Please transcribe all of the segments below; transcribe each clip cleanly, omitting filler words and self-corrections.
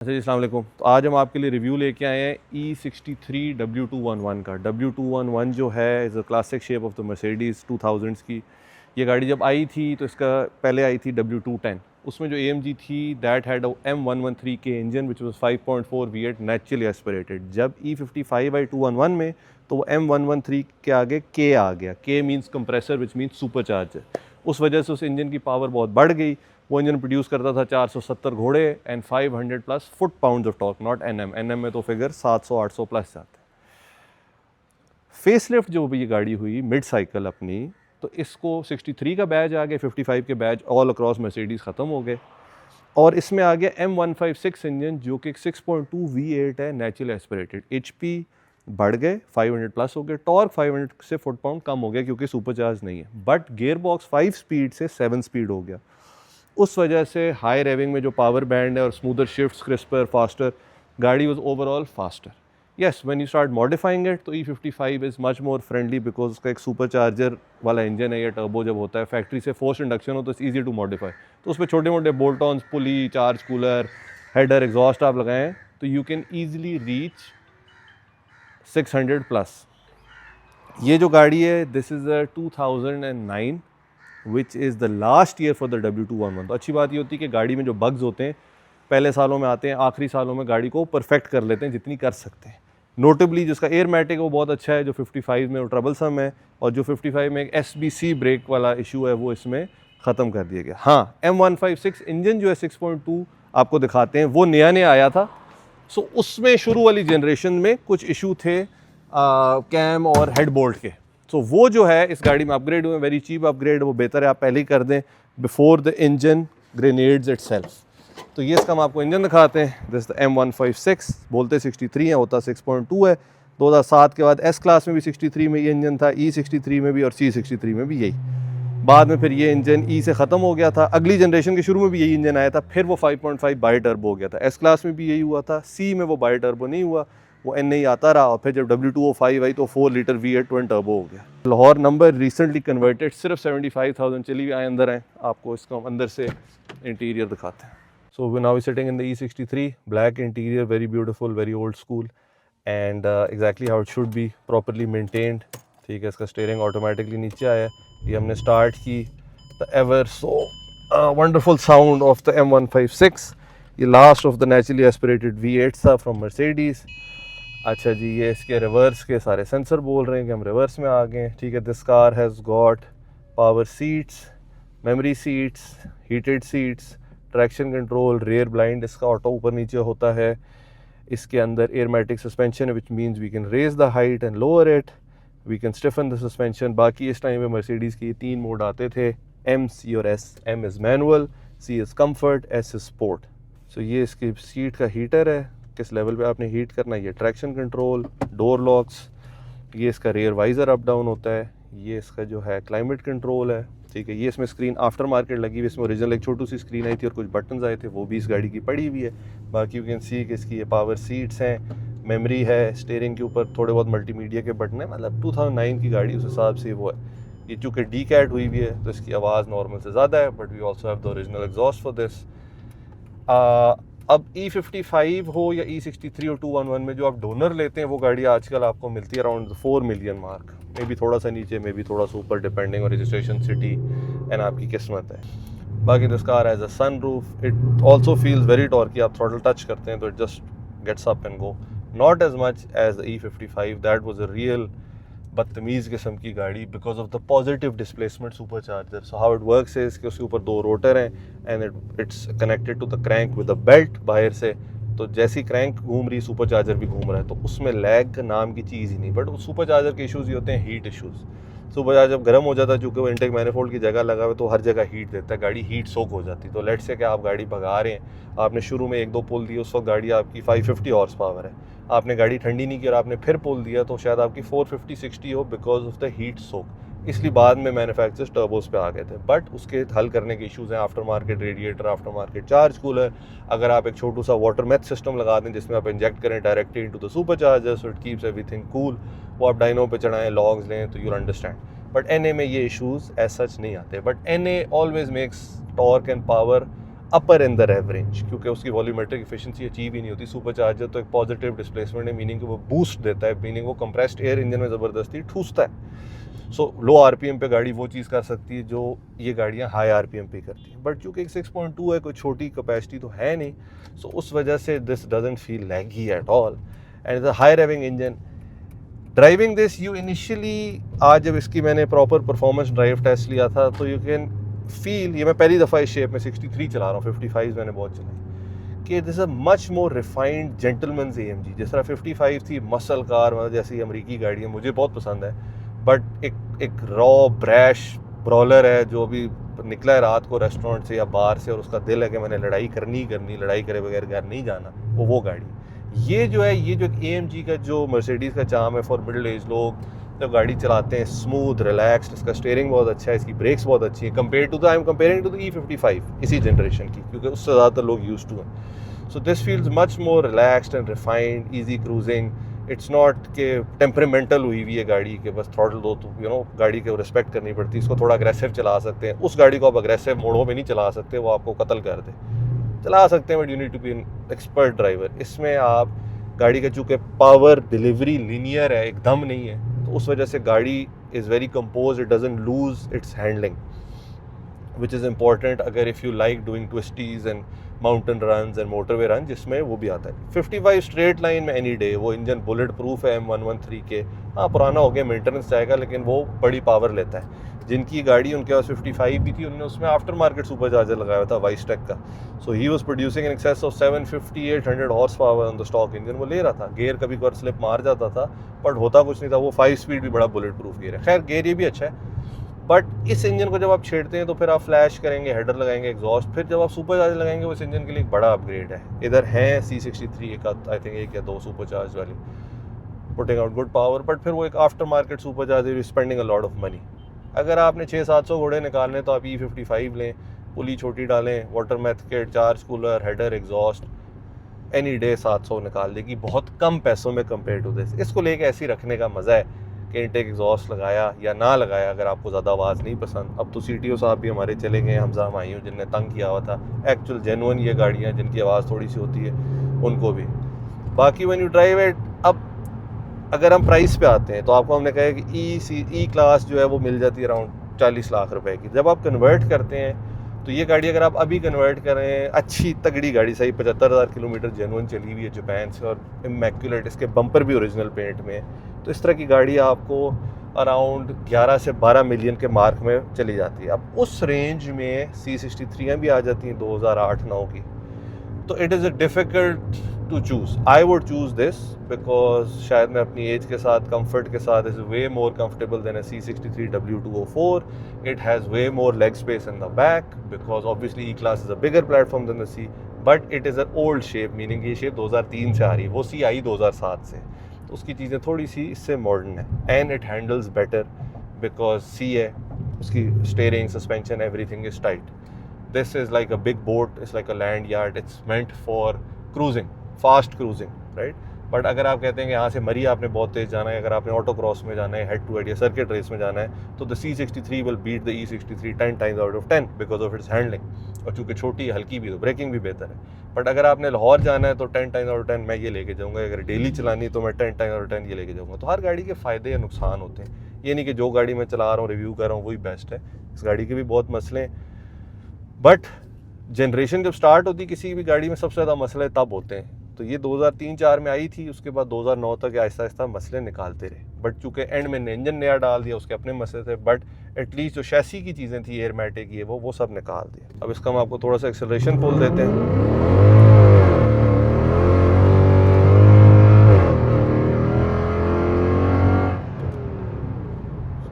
अच्छा जी, अस्सलाम वालेकुम। तो आज हम आपके लिए रिव्यू लेके आए हैं E63 W211 का। W211 जो है is a classic shape of the Mercedes 2000s की। ये गाड़ी जब आई थी तो इसका पहले आई थी W210। उसमें जो AMG थी दैट हैड अ M113 के engine which was 5.4 V8 naturally aspirated. जब E55 आई 211 में तो वो M113 के आगे K आ गया। K means compressor which means supercharger. उस वजह से उस इंजन की पावर बहुत बढ़ गई। वो इंजन प्रोड्यूस करता था 470 घोड़े and 500 plus foot pound of torque, not Nm में तो फिगर 700-800 प्लस जाते हैं। फेसलिफ्ट जो भी ये गाड़ी हुई मिड साइकिल अपनी, तो इसको 63 का बैज आ गया, 55 के बैज ऑल अक्रॉस मर्सिडीज़ ख़त्म हो गए और इसमें आ गया M156 इंजन जो कि 6.2 V8 है नेचुरल एस्पिरेटेड। HP बढ़ गए, 500 प्लस हो गए, टॉर्क 500 से फुट पाउंड कम हो गया क्योंकि सुपरचार्ज नहीं है, बट गियर बॉक्स 5 स्पीड से 7 स्पीड हो गया। उस वजह से हाई रेविंग में जो पावर बैंड है और स्मूदर शिफ्ट्स, क्रिस्पर, फास्टर, गाड़ी was overall faster. Yes, when you start modifying it तो E55 is much more friendly because उसका एक सुपर चार्जर वाला इंजन है या टर्बो जब होता है फैक्ट्री से फोर्स इंडक्शन हो तो इट्स ईजी टू मॉडिफाई। तो उस पर छोटे मोटे बोल्टॉन्स, पुली, चार्ज कूलर, हेडर, एग्जॉस्ट आप लगाएं तो you can easily reach 600 plus. ये जो गाड़ी है this is a 2009 which is the last year for the W211। तो अच्छी बात ये होती है कि गाड़ी में जो बग्स होते हैं पहले सालों में आते हैं, आखिरी सालों में गाड़ी को परफेक्ट कर लेते हैं जितनी कर सकते हैं। नोटेबली जिसका एयरमैटिक है वो बहुत अच्छा है, जो 55 में वो ट्रबलसम है, और जो 55 में एक SBC ब्रेक वाला इशू है वो इसमें ख़त्म कर दिया गया। हाँ, M156 इंजन जो है 6.2 आपको दिखाते हैं, वो नया नया आया था। सो उसमें शुरू वाली जनरेशन में कुछ इशू थे कैम और हेड बोल्ट के। सो वो जो है इस गाड़ी में अपग्रेड हुए, वेरी चीप अपग्रेड, वो बेहतर है आप पहले ही कर दें before the engine grenades itself. तो ये इसका हम आपको इंजन दिखाते हैं। दिस द M156, बोलते 63 है, होता 6.2 है। 2007 के बाद S क्लास में भी 63 में ये इंजन था, E63 में भी और C63 में भी यही। बाद में फिर ये इंजन E से ख़त्म हो गया था, अगली जनरेशन के शुरू में भी यही इंजन आया था, फिर वो 5.5 बाई टर्बो हो गया था। S क्लास में भी यही हुआ था, C में वो बाई टर्बो नहीं हुआ, वो N ही आता रहा, और फिर जब W205 आई तो 4 लीटर V8 ट्विन टर्बो हो गया। लाहौर नंबर रिसेंटली कन्वर्टेड, सिर्फ 75,000 चली हुई। आए अंदर आए, आपको इसका अंदर से इंटीरियर दिखाते हैं। So we now sitting in the E63, black interior, very beautiful, very old school and exactly how it should be, properly maintained. ठीक है, इसका स्टीयरिंग ऑटोमेटिकली नीचे आया है। ये हमने स्टार्ट की the ever so wonderful sound of the M156। ये last of the naturally aspirated V8 था फ्रॉम मर्सिडीज़। अच्छा जी, ये इसके रिवर्स के सारे सेंसर बोल रहे हैं कि हम रिवर्स में आ गए। ठीक है, this car has got power seats, memory seats, heated seats, traction control, rear blind इसका ऑटो ऊपर नीचे होता है। इसके अंदर एयरमैटिक सस्पेंशन है which means we can raise the height and lower it, we can stiffen the suspension. बाकी इस टाइम में मर्सिडीज़ के 3 मोड आते थे, M, C और S। M is manual, C is comfort, S is sport. So ये इसकी seat का हीटर है, किस लेवल पे आपने हीट करना है। ये ट्रैक्शन कंट्रोल, डोर लॉक्स, ये इसका रेयर वाइज़र अप डाउन होता है, ये इसका जो है क्लाइमेट कंट्रोल है। ठीक है, ये इसमें स्क्रीन आफ्टर मार्केट लगी हुई, इसमें ओरिजिनल एक छोटी सी स्क्रीन आई थी और कुछ बटन्स आए थे, वो भी इस गाड़ी की पड़ी हुई है। बाकी यू कैन सी कि इसकी ये पावर सीट्स हैं, मेमोरी है, स्टीयरिंग के ऊपर थोड़े बहुत मल्टीमीडिया के बटन है, मतलब 2009 की गाड़ी उस हिसाब से वो है। ये चूँकि डी कैट हुई हुई है तो इसकी आवाज़ नॉर्मल से ज़्यादा है, but we also have the original exhaust for this. अब E55 हो या E63 और 211 में जो आप डोनर लेते हैं वो गाड़ी आजकल आपको मिलती है अराउंड 4 मिलियन मार्क, मे भी थोड़ा सा नीचे, मे भी थोड़ा सा ऊपर, depending on registration city and आपकी किस्मत है। बाकी this car has a sunroof, it also feels very torquey. आप थ्रॉटल टच करते हैं तो it just gets up and go, not as much as the E55, that was a real बदतमीज़ किस्म की गाड़ी because of the positive displacement super charger. So how it works है, इसके उसके ऊपर 2 रोटर हैं and it's connected to the crank with a belt बाहर से। तो जैसी क्रैंक घूम रही सुपर चार्जर भी घूम रहा है, तो उसमें लैग नाम की चीज़ ही नहीं। बट सुपर चार्जर के इशूज़ ये होते हैं हीट इशूज़। सुपर चार्जर जब गर्म हो जाता है, चूँकि वो इंटेक मैनिफोल्ड की जगह लगा हुआ है तो हर जगह हीट देता है, गाड़ी हीट सोक हो जाती है। तो लेट्स से कि आप गाड़ी भगा रहे हैं, आपने शुरू में 1-2 पुल दिए, उस वक्त गाड़ी आपकी 550 हॉर्स पावर है, आपने गाड़ी ठंडी नहीं की और आपने फिर पुल दिया तो शायद आपकी 450-60 हो बिकॉज ऑफ द हीट सोक। इसलिए बाद में मैन्युफैक्चरर्स टर्बोस पे आ गए थे, बट उसके हल करने के इश्यूज़ हैं after market radiator, after market charge cooler. अगर आप एक छोटू सा वाटर मेथ सिस्टम लगा दें जिसमें आप इंजेक्ट करें directly into the super charger so it keeps everything cool, वो आप डाइनो पे चढ़ाएं, लॉन्ग्स लें, तो यूल अंडरस्टैंड। बट NA में ये इशूज़ एज सच नहीं आते, but NA always makes torque and power upper in the rev range, क्योंकि उसकी वॉल्यूमेट्रिक एफिशिएंसी अचीव ही नहीं होती। सुपर चार्जर तो एक पॉजिटिव डिस्प्लेसमेंट है, मीनिंग कि वो बूस्ट देता है, मीनिंग वो कंप्रेस्ड एयर इंजन में ज़बरदस्ती ठूसता है। सो लो आरपीएम पे गाड़ी वो चीज़ कर सकती है जो ये गाड़ियाँ हाई आरपीएम पे करती हैं, बट चूँकि 6.2 है, कोई छोटी कैपेसिटी तो है नहीं, सो उस वजह से this doesn't feel laggy at all and is a high raving engine. Driving this you initially, आज जब इसकी मैंने प्रॉपर परफॉर्मेंस ड्राइव टेस्ट लिया था तो यू कैन फील, ये मैं पहली दफ़ा इस शेप में 63 चला रहा हूँ, 55 मैंने बहुत चलाई, कि this a much more refined gentleman's AMG। जिस तरह 55 थी मसल कार, मतलब जैसी अमरीकी गाड़ी है, मुझे बहुत पसंद है, बट एक रॉ ब्रैश ब्रॉलर है जो अभी निकला है रात को रेस्टोरेंट से या बार से, और उसका दिल है कि मैंने लड़ाई करनी, लड़ाई करे बगैर घर नहीं जाना, वो गाड़ी। ये जो है, ये जो AMG का जो मर्सिडीज़ का चार्म है फॉर मिडिल एज लोग जब गाड़ी चलाते हैं, स्मूथ रिलैक्स्ड, इसका स्टीयरिंग बहुत अच्छा है, इसकी ब्रेक्स बहुत अच्छी है, compare to the, I am comparing to the E55 इसी जनरेशन की, क्योंकि उससे ज़्यादातर लोग यूज टू हैं। So this feels much more relaxed and refined, easy cruising. It's not के टेम्परेमेंटल हुई हुई है गाड़ी के बस थ्रॉटल दो तो गाड़ी के रिस्पेक्ट करनी पड़ती है, इसको थोड़ा अग्रेसिव चला सकते हैं। उस गाड़ी को आप अग्रेसिव मोड़ों में नहीं चला सकते, वो आपको कत्ल कर दे। चला सकते हैं but you need to be an expert driver. इसमें आप गाड़ी का चूँकि पावर डिलीवरी लीनियर है, एकदम नहीं है, तो उस वजह से गाड़ी is very composed, it doesn't lose its handling, which is important अगर if you like doing twisties and mountain runs and motorway run, जिसमें वो भी आता है। 55 स्ट्रेट लाइन में एनी डे, वो इंजन बुलेट प्रूफ है M113 के। हाँ, पुराना हो गया, मेंटेनेंस जाएगा, लेकिन वो बड़ी पावर लेता है। जिनकी गाड़ी उनके पास 55 भी थी, उन्होंने उसमें आफ्टर मार्केट सुपर चार्जर लगाया था वाइसटेक का। So he was producing in excess of 750-800 horse power on the stock engine. वो ले रहा था, गेयर कभी कभार स्लिप मार जाता था, बट होता कुछ नहीं था। वो 5 स्पीड भी बड़ा बुलेट प्रूफ गेयर है। खैर, गेयर ये भी अच्छा है, बट इस इंजन को जब आप छेड़ते हैं तो फिर आप फ्लैश करेंगे, हेडर लगाएंगे, एग्जॉस्ट, फिर जब आप सुपर चार्जर लगाएंगे, वो इस इंजन के लिए एक बड़ा अपग्रेड है। इधर है C63 एक, आई थिंक 1 या 2 सुपर चार्ज वाली, putting out good power, but फिर वो एक after market super charger, spending a lot of money. अगर आपने 600-700 घोड़े निकालने तो आप E55 लें, पुली छोटी डालें, water meth kit, charge cooler, header, exhaust, any day 700 निकाल देगी बहुत कम पैसों में कंपेयर टू दिस। इसको लेके ऐसे ही रखने का मज़ा है कि इनटेक एग्जॉस्ट लगाया या ना लगाया, अगर आपको ज़्यादा आवाज़ नहीं पसंद। अब तो CTO साहब भी हमारे चले गए, हमजा मायूं जिनने तंग किया हुआ था, एक्चुअल जेनुअन ये गाड़ियाँ जिनकी आवाज़ थोड़ी सी होती है उनको भी। बाकी व्हेन यू ड्राइव इट, अब अगर हम प्राइस पे आते हैं तो आपको हमने कहा कि ई क्लास जो है वो मिल जाती है अराउंड 40 लाख रुपए की। जब आप कन्वर्ट करते हैं तो ये गाड़ी अगर आप अभी कन्वर्ट करें, अच्छी तगड़ी गाड़ी, सही 75,000 किलोमीटर जेनुअन चली हुई है जापान से, और इमैक्युलेट, इसके बम्पर भी ओरिजिनल पेंट में है, तो इस तरह की गाड़ी आपको अराउंड 11 से 12 मिलियन के मार्क में चली जाती है। अब उस रेंज में C63 भी आ जाती हैं 2008-9 की, तो it is a difficult to choose. I would choose this because शायद मैं अपनी एज के साथ, कंफर्ट के साथ, is way more comfortable than a C63 W204. It has way more leg space in the back because obviously E-Class is a bigger platform than the C, but it is an old shape, meaning ये shape 2003 से आ रही है, वो C आई 2007 से, तो उसकी चीज़ें थोड़ी सी इससे मॉडर्न है। And it handles better because C है, उसकी steering, suspension, everything is tight. This is like a big boat, it's like a land yacht, it's meant for cruising, fast cruising, right? But अगर आप कहते हैं कि यहाँ से मरी आपने बहुत तेज़ जाना है, अगर आपने ऑटो क्रॉस में जाना है, हेड टू हेड या सर्किट रेस में जाना है, तो the C63 will beat the E63 10 times out of 10 because of its handling. और चूँकि छोटी हल्की भी, तो ब्रेकिंग भी बेहतर है। बट अगर आपने लाहौर जाना है तो 10 टाइम्स आउट ऑफ 10 मैं ये लेके जाऊँगा, अगर डेली चलानी तो मैं 10 टाइम्स आउट ऑफ 10 ये लेके जाऊँगा। तो हर गाड़ी के फ़ायदे या नुकसान होते हैं, ये नहीं कि जो गाड़ी मैं चला रहा हूँ, रिव्यू कर रहा हूँ, वही बेस्ट है। इस गाड़ी के भी बहुत मसले हैं, बट जनरेशन जब स्टार्ट होती है किसी भी गाड़ी में, सबसे ज़्यादा मसले तब होते हैं। तो ये 2003-4 में आई थी, उसके बाद 2009 तक आहिस्ता आहिस्ता मसले निकालते रहे। बट चूँकि एंड में इंजन नया डाल दिया, उसके अपने मसले थे, बट एटलीस्ट जो शैसी की चीज़ें थी, एयरमैटिक ये वो सब निकाल दिए। अब इसका हम आपको थोड़ा सा एक्सेलरेशन पुल देते हैं।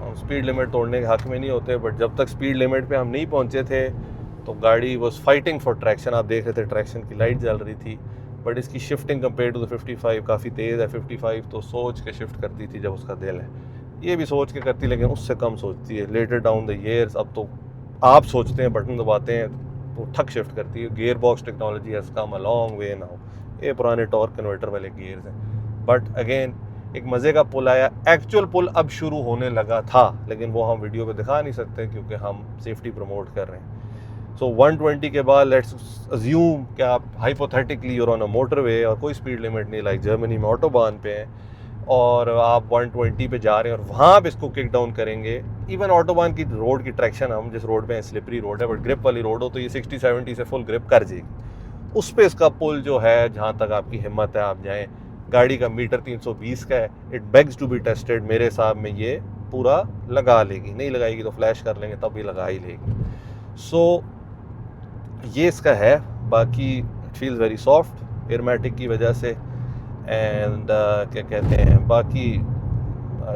हम स्पीड लिमिट तोड़ने के हक में नहीं होते, बट जब तक स्पीड लिमिट पे हम नहीं पहुंचे थे तो गाड़ी वॉज फाइटिंग फॉर ट्रैक्शन। आप देख रहे थे ट्रैक्शन की लाइट जल रही थी, बट इसकी शिफ्टिंग कंपेयर टू द 55 काफ़ी तेज़ है। 55 तो सोच के शिफ्ट करती थी जब उसका दिल है, ये भी सोच के करती, लेकिन उससे कम सोचती है लेटर डाउन द ईयर्स। अब तो आप सोचते हैं, बटन दबाते हैं तो ठक शिफ्ट करती है। Gear box technology has come a long way now, ये पुराने टॉर्क कन्वर्टर वाले गियर्स हैं। बट अगेन एक मज़े का पुल आया, एक्चुअल पुल अब शुरू होने लगा था, लेकिन वो हम वीडियो पे दिखा नहीं सकते क्योंकि हम सेफ्टी प्रमोट कर रहे हैं। सो 120 के बाद लेट्स अज्यूम कि आप hypothetically you're on a motorway और कोई स्पीड लिमिट नहीं, लाइक जर्मनी में ऑटोबान पे हैं, और आप 120 पे जा रहे हैं और वहाँ आप इसको किक डाउन करेंगे। इवन ऑटोबान की रोड की ट्रैक्शन, हम जिस रोड पे हैं स्लिपरी रोड है, बट ग्रिप वाली रोड हो तो ये 60-70 से फुल ग्रिप कर जाएगी। उस पर इसका पुल जो है, जहाँ तक आपकी हिम्मत है आप जाएँ। गाड़ी का मीटर 320 का है, it begs to be tested. मेरे हिसाब में ये पूरा लगा लेगी, नहीं लगाएगी तो फ्लैश कर लेंगे, तब भी लगा ही लेगी। सो ये इसका है। बाकी इट फील्स वेरी सॉफ्ट एयरमैटिक की वजह से, एंड क्या कहते हैं, बाकी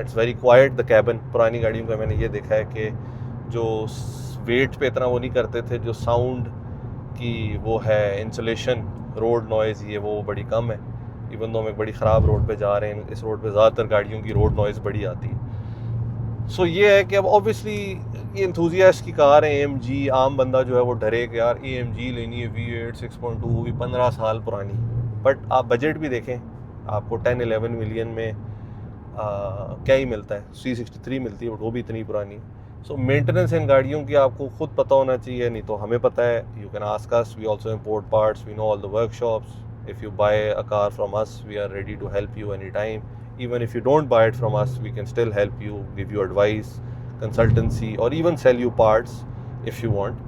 it's very quite the cabin. पुरानी गाड़ियों का मैंने ये देखा है कि जो वेट पे इतना वो नहीं करते थे, जो साउंड की वो है इंसुलेशन, रोड नॉइज़, ये वो बड़ी कम है। इवन दो हम एक बड़ी ख़राब रोड पे जा रहे हैं, इस रोड पे ज़्यादातर गाड़ियों की रोड नॉइज़ बड़ी आती है। सो ये है कि अब ऑब्वियसली ये इंथुजियास्ट की कार है AMG। आम बंदा जो है वो डरे कि यार AMG लेनी है V8 6.2, वो भी 15 साल पुरानी। बट आप बजट भी देखें, आपको 10-11 मिलियन में क्या ही मिलता है, C63 मिलती है, बट वो भी इतनी पुरानी। सो मेंटेनेंस इन गाड़ियों की आपको खुद पता होना चाहिए, नहीं तो हमें पता है। You can ask us, we also import parts, we know all the workshops. If you buy a car from us, we are ready to help you anytime. Even if you don't buy it from us, we can still help you, give you advice, consultancy, or even sell you parts if you want.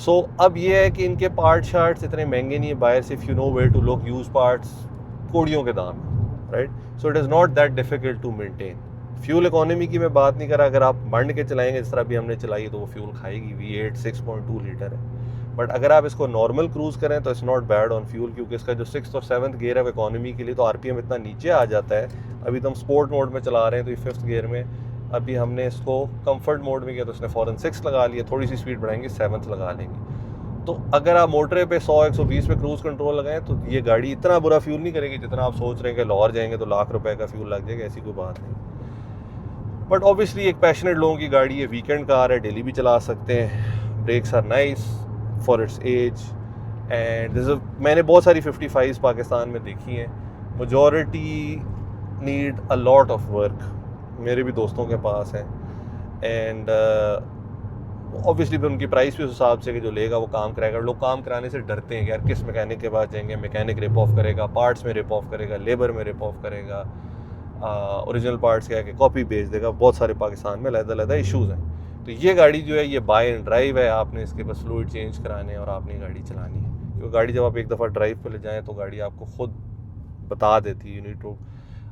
So अब ये है कि इनके part shards इतने महंगे नहीं है। Buyers, if you know where to look, use parts कोड़ियों के दाम है, right? So it is not that difficult to maintain. Fuel economy की मैं बात नहीं कर रहा। अगर आप मंड के चलाएंगे जिस तरह भी हमने चलाई तो वो फ्यूल खाएगी। V8 6.2 लीटर है, बट अगर आप इसको नॉर्मल क्रूज़ करें तो it's not bad on fuel, क्योंकि इसका जो 6th और 7th गियर है इकोनॉमी के लिए, तो RPM इतना नीचे आ जाता है। अभी तो हम स्पोर्ट मोड में चला रहे हैं, तो ये 5th गियर में, अभी हमने इसको कंफर्ट मोड में किया तो इसने फ़ौरन 6 लगा लिया। थोड़ी सी स्पीड बढ़ाएंगे 7th लगा लेंगे। तो अगर आप मोटरे पे 100-120 पे क्रूज़ कंट्रोल लगाएं तो ये गाड़ी इतना बुरा फ्यूल नहीं करेगी जितना आप सोच रहे हैं कि लाहौर जाएंगे तो लाख रुपए का फ्यूल लग जाएगा। ऐसी कोई बात नहीं। बट ऑब्वियसली एक पैशनेट लोगों की गाड़ी है, वीकेंड कार है, डेली भी चला सकते हैं। Brakes are nice for its age, and मैंने बहुत सारी 55s पाकिस्तान में देखी हैं। Majority need a lot of work, मेरे भी दोस्तों के पास हैं। एंड ऑब्वियसली फिर उनकी प्राइस भी उस हिसाब से कि जो लेगा वो काम कराएगा। लोग काम कराने से डरते हैं कि यार किस मैकेनिक के पास जाएंगे, मैकेनिक रिप ऑफ करेगा, पार्ट्स में रिप ऑफ करेगा, लेबर में रिप ऑफ करेगा, ओरिजिनल पार्ट्स क्या है कि कॉपी भेज देगा। बहुत सारे पाकिस्तान में अलग-अलग इशूज़ हैं। तो ये गाड़ी जो है ये बाय एंड ड्राइव है। आपने इसके बस फ्लूइड चेंज कराने हैं और आपने गाड़ी चलानी है, क्योंकि गाड़ी जब आप एक दफ़ा ड्राइव पे ले जाएं तो गाड़ी आपको खुद बता देती है। यू नीड टू,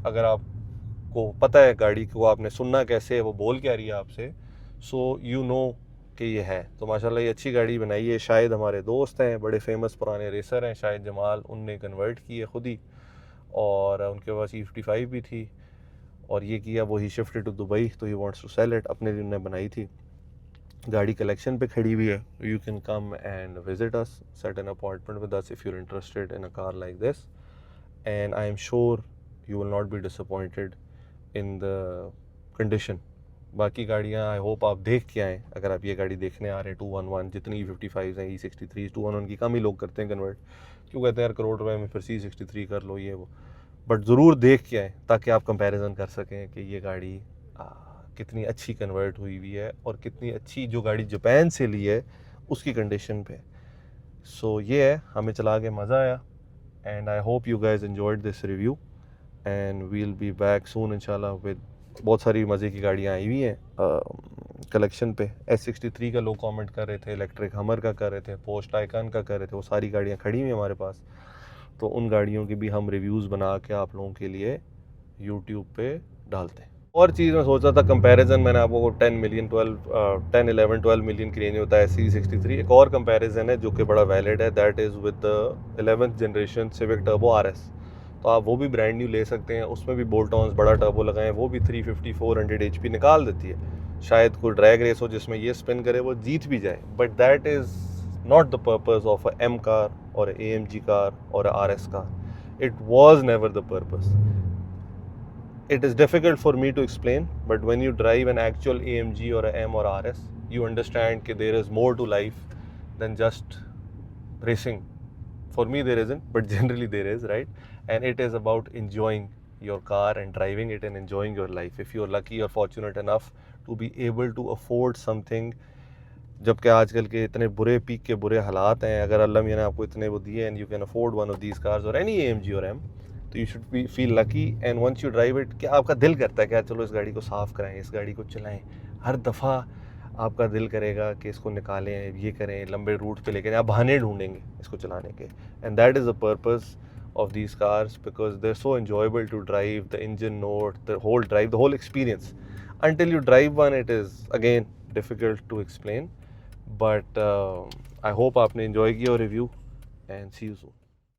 अगर आपको पता है गाड़ी को आपने सुनना कैसे है, वो बोल क्या रही है आपसे, सो यू नो कि ये है। तो माशाल्लाह ये अच्छी गाड़ी बनाई है। शायद हमारे दोस्त हैं, बड़े फेमस पुराने रेसर हैं, शायद जमाल, उनने कन्वर्ट की है खुद ही, और उनके पास E55 भी थी और ये किया, वो ही शिफ्टेड टू दुबई, तो he wants to sell it. अपने लिए उन्होंने बनाई थी। गाड़ी कलेक्शन पे खड़ी हुई है। You can come and visit us, set an appointment with us if you are interested in a car like this, and I am sure you will not be disappointed in the condition. बाकी गाड़ियाँ I hope आप देख के आएँ। अगर आप ये गाड़ी देखने आ रहे हैं 211, जितनी E55 हैं, E63, 211 की कम ही लोग करते हैं कन्वर्ट, क्यों कहते हैं यार करोड़ रुपए में फिर C63 कर लो ये वो, बट ज़रूर देख के आएँ ताकि आप कंपैरिजन कर सकें कि ये गाड़ी कितनी अच्छी कन्वर्ट हुई हुई है और कितनी अच्छी जो गाड़ी जापान से ली है उसकी कंडीशन पे। सो ये है, हमें चला के मज़ा आया, and I hope you guys enjoyed this review, and we will be back soon इंशाल्लाह विद बहुत सारी मज़े की गाड़ियाँ आई हुई हैं कलेक्शन पे। S63 का लोग कमेंट कर रहे थे, इलेक्ट्रिक हमर का कर रहे थे, पोस्ट आइकन का कर रहे थे, वो सारी गाड़ियाँ खड़ी हुई हैं हमारे पास। तो उन गाड़ियों की भी हम रिव्यूज़ बना के आप लोगों के लिए यूट्यूब पे डालते हैं। और चीज़ मैं सोच रहा था कंपैरिजन, मैंने आपको 10-11-12 मिलियन की रेंज होता है C63। एक और कंपैरिजन है जो कि बड़ा वैलिड है, that is with the 11th generation civic turbo RS। तो आप वो भी ब्रांड न्यू ले सकते हैं, उसमें भी बोल्ट ऑन्स बड़ा टर्बो लगाएं, वो भी 350-400 HP निकाल देती है। शायद कोई ड्रैग रेस हो जिसमें ये स्पिन करे, वो जीत भी जाए, but that is not the purpose of a M car or a AMG car or a RS car. It was never the purpose. It is difficult for me to explain, but when you drive an actual AMG or a M or RS, you understand that there is more to life than just racing. For me there isn't, but generally there is, right? And it is about enjoying your car and driving it and enjoying your life. If you're lucky or fortunate enough to be able to afford something जबकि आजकल के इतने बुरे peak के बुरे हालात हैं, अगर अल्लाह मियाँ ने आपको इतने वो दिए and you can afford one of these cars और एनी AMG और M, तो you should be feel lucky. And once you drive it, क्या आपका दिल करता है कि यार चलो इस गाड़ी को साफ़ कराएं, इस गाड़ी को चलाएं। हर दफ़ा आपका दिल करेगा कि इसको निकालें, ये करें, लंबे रूट पे लेके आप बहाने ढूंढेंगे इसको चलाने के। And that is the purpose of these cars, because they're so enjoyable to drive, the engine note, the whole drive, the whole experience. Until you drive one, it is again difficult to explain, but I hope आपने enjoy किया review and see you soon.